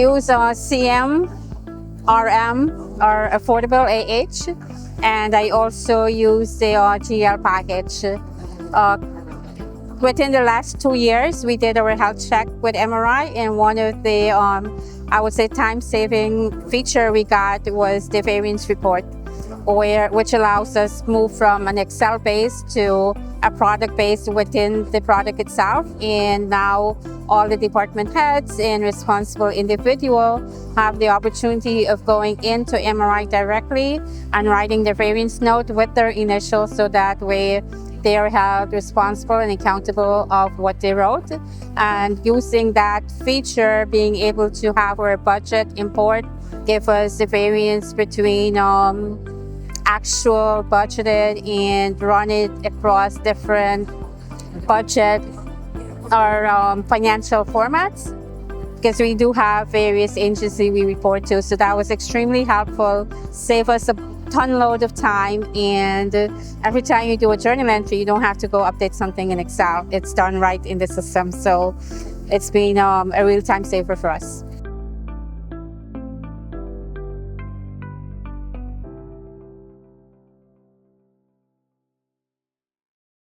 use CM, RM, or Affordable AH, and I also use the GL package. Within the last 2 years, we did our health check with MRI, and one of the, I would say, time-saving feature we got was the variance report, which allows us move from an Excel base to a product base within the product itself. And now all the department heads and responsible individual have the opportunity of going into MRI directly and writing the variance note with their initials, so that way they are held responsible and accountable of what they wrote. And using that feature, being able to have our budget import give us the variance between actual budgeted and run it across different budget or financial formats, because we do have various agencies we report to. So that was extremely helpful, save us a ton load of time, and every time you do a journal entry, you don't have to go update something in Excel. It's done right in the system. So it's been a real time saver for us.